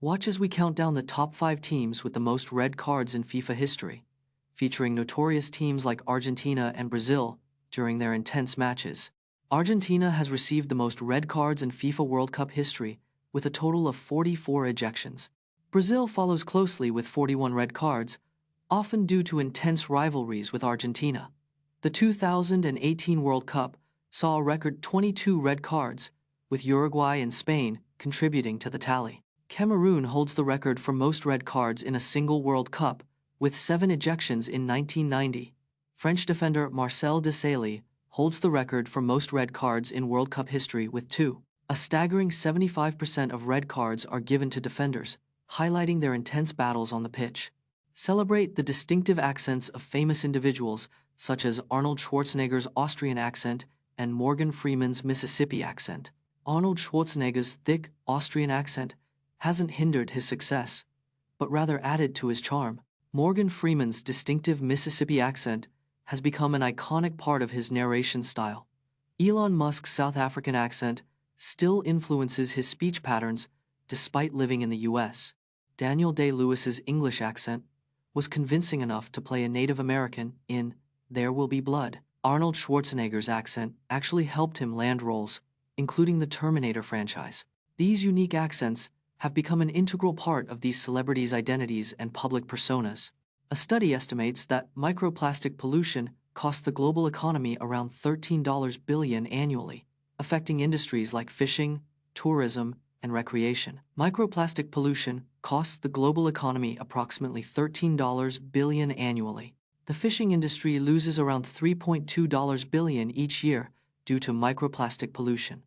Watch as we count down the top 5 teams with the most red cards in FIFA history, featuring notorious teams like Argentina and Brazil during their intense matches. Argentina has received the most red cards in FIFA World Cup history, with a total of 44 ejections. Brazil follows closely with 41 red cards, often due to intense rivalries with Argentina. The 2018 World Cup saw a record 22 red cards, with Uruguay and Spain contributing to the tally. Cameroon holds the record for most red cards in a single World Cup, with 7 ejections in 1990. French defender Marcel Desailly holds the record for most red cards in World Cup history with 2. A staggering 75% of red cards are given to defenders, highlighting their intense battles on the pitch. Celebrate the distinctive accents of famous individuals such as Arnold Schwarzenegger's Austrian accent and Morgan Freeman's Mississippi accent. Arnold Schwarzenegger's thick Austrian accent hasn't hindered his success, but rather added to his charm. Morgan Freeman's distinctive Mississippi accent has become an iconic part of his narration style. Elon Musk's South African accent still influences his speech patterns despite living in the US. Daniel Day-Lewis's English accent was convincing enough to play a Native American in There Will Be Blood. Arnold Schwarzenegger's accent actually helped him land roles, including the Terminator franchise. These unique accents have become an integral part of these celebrities' identities and public personas. A study estimates that microplastic pollution costs the global economy around $13 billion annually, affecting industries like fishing, tourism, and recreation. Microplastic pollution costs the global economy approximately $13 billion annually. The fishing industry loses around $3.2 billion each year due to microplastic pollution.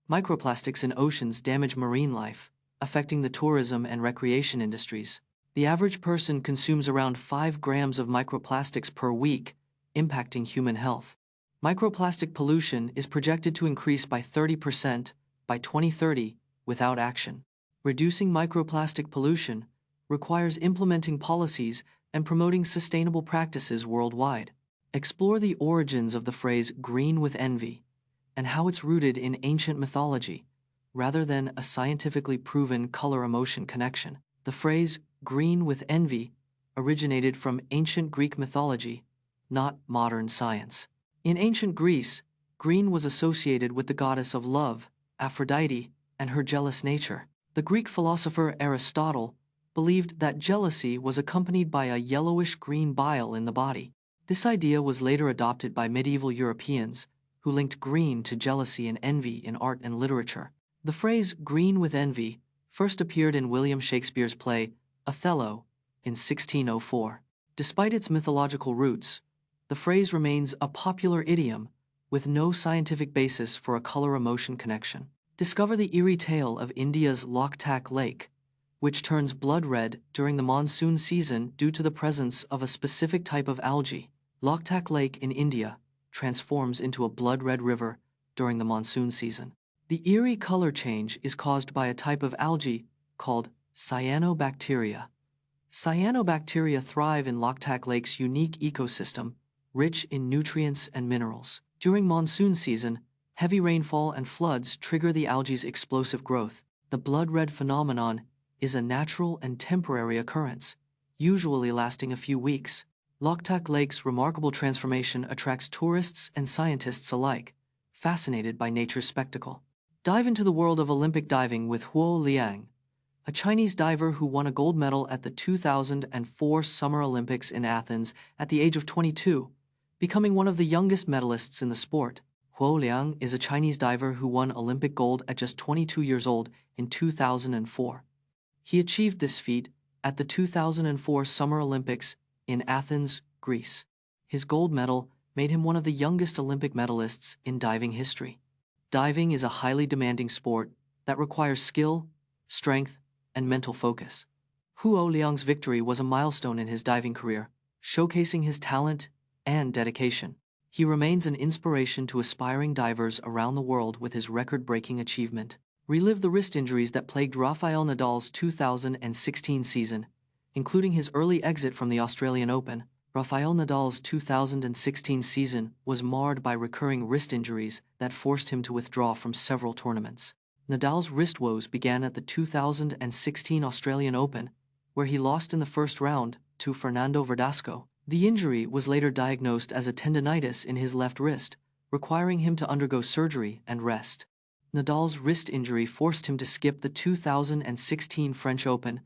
Microplastics in oceans damage marine life, affecting the tourism and recreation industries. The average person consumes around 5 grams of microplastics per week, impacting human health. Microplastic pollution is projected to increase by 30% by 2030 without action. Reducing microplastic pollution requires implementing policies and promoting sustainable practices worldwide. Explore the origins of the phrase "green with envy" and how it's rooted in ancient mythology, rather than a scientifically proven color-emotion connection. The phrase "green with envy" originated from ancient Greek mythology, not modern science. In ancient Greece, green was associated with the goddess of love, Aphrodite, and her jealous nature. The Greek philosopher Aristotle believed that jealousy was accompanied by a yellowish-green bile in the body. This idea was later adopted by medieval Europeans, who linked green to jealousy and envy in art and literature. The phrase "green with envy" first appeared in William Shakespeare's play Othello in 1604. Despite its mythological roots, the phrase remains a popular idiom with no scientific basis for a color-emotion connection. Discover the eerie tale of India's Loktak Lake, which turns blood red during the monsoon season due to the presence of a specific type of algae. Loktak Lake in India transforms into a blood-red river during the monsoon season. The eerie color change is caused by a type of algae called cyanobacteria. Cyanobacteria thrive in Loktak Lake's unique ecosystem, rich in nutrients and minerals. During monsoon season, heavy rainfall and floods trigger the algae's explosive growth. The blood-red phenomenon is a natural and temporary occurrence, usually lasting a few weeks. Loktak Lake's remarkable transformation attracts tourists and scientists alike, fascinated by nature's spectacle. Dive into the world of Olympic diving with Huo Liang, a Chinese diver who won a gold medal at the 2004 Summer Olympics in Athens at the age of 22, becoming one of the youngest medalists in the sport. Huo Liang is a Chinese diver who won Olympic gold at just 22 years old in 2004. He achieved this feat at the 2004 Summer Olympics in Athens, Greece. His gold medal made him one of the youngest Olympic medalists in diving history. Diving is a highly demanding sport that requires skill, strength, and mental focus. Huo Liang's victory was a milestone in his diving career, showcasing his talent and dedication. He remains an inspiration to aspiring divers around the world with his record-breaking achievement. Relive the wrist injuries that plagued Rafael Nadal's 2016 season, including his early exit from the Australian Open. Rafael Nadal's 2016 season was marred by recurring wrist injuries that forced him to withdraw from several tournaments. Nadal's wrist woes began at the 2016 Australian Open, where he lost in the first round to Fernando Verdasco. The injury was later diagnosed as a tendinitis in his left wrist, requiring him to undergo surgery and rest. Nadal's wrist injury forced him to skip the 2016 French Open,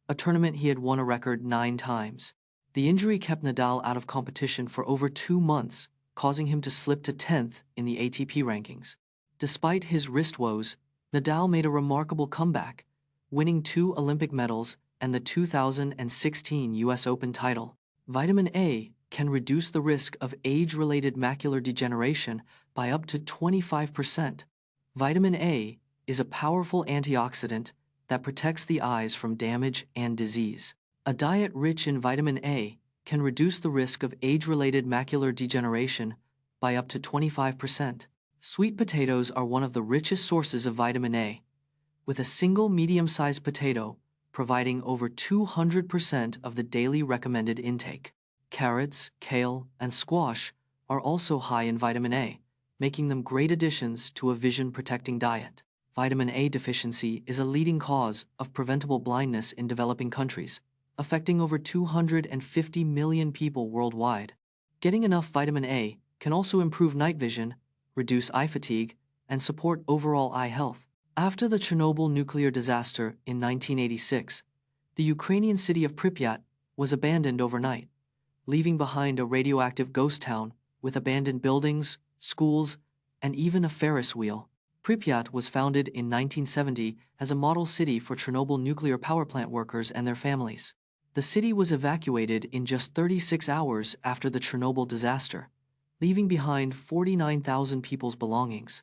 a tournament he had won a record 9 times. The injury kept Nadal out of competition for over 2 months, causing him to slip to 10th in the ATP rankings. Despite his wrist woes, Nadal made a remarkable comeback, winning 2 Olympic medals and the 2016 US Open title. Vitamin A can reduce the risk of age-related macular degeneration by up to 25%. Vitamin A is a powerful antioxidant that protects the eyes from damage and disease. A diet rich in vitamin A can reduce the risk of age-related macular degeneration by up to 25%. Sweet potatoes are one of the richest sources of vitamin A, with a single medium-sized potato providing over 200% of the daily recommended intake. Carrots, kale, and squash are also high in vitamin A, making them great additions to a vision-protecting diet. Vitamin A deficiency is a leading cause of preventable blindness in developing countries, affecting over 250 million people worldwide. Getting enough vitamin A can also improve night vision, reduce eye fatigue, and support overall eye health. After the Chernobyl nuclear disaster in 1986, the Ukrainian city of Pripyat was abandoned overnight, leaving behind a radioactive ghost town with abandoned buildings, schools, and even a Ferris wheel. Pripyat was founded in 1970 as a model city for Chernobyl nuclear power plant workers and their families. The city was evacuated in just 36 hours after the Chernobyl disaster, leaving behind 49,000 people's belongings.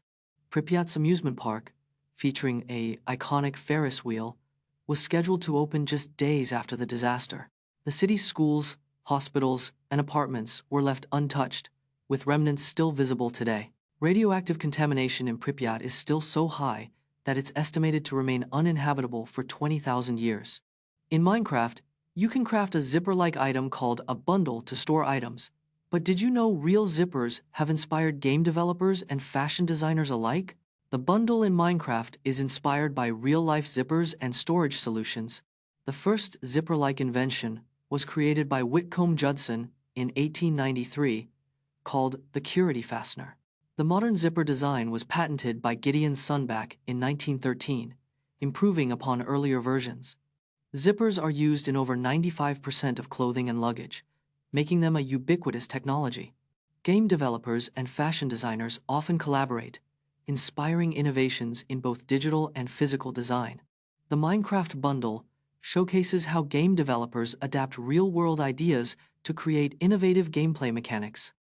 Pripyat's amusement park, featuring an iconic Ferris wheel, was scheduled to open just days after the disaster. The city's schools, hospitals, and apartments were left untouched, with remnants still visible today. Radioactive contamination in Pripyat is still so high that it's estimated to remain uninhabitable for 20,000 years. In Minecraft, you can craft a zipper-like item called a bundle to store items. But did you know real zippers have inspired game developers and fashion designers alike? The bundle in Minecraft is inspired by real-life zippers and storage solutions. The first zipper-like invention was created by Whitcomb Judson in 1893, called the Curity fastener. The modern zipper design was patented by Gideon Sunback in 1913, improving upon earlier versions. Zippers are used in over 95% of clothing and luggage, making them a ubiquitous technology. Game developers and fashion designers often collaborate, inspiring innovations in both digital and physical design. The Minecraft bundle showcases how game developers adapt real-world ideas to create innovative gameplay mechanics.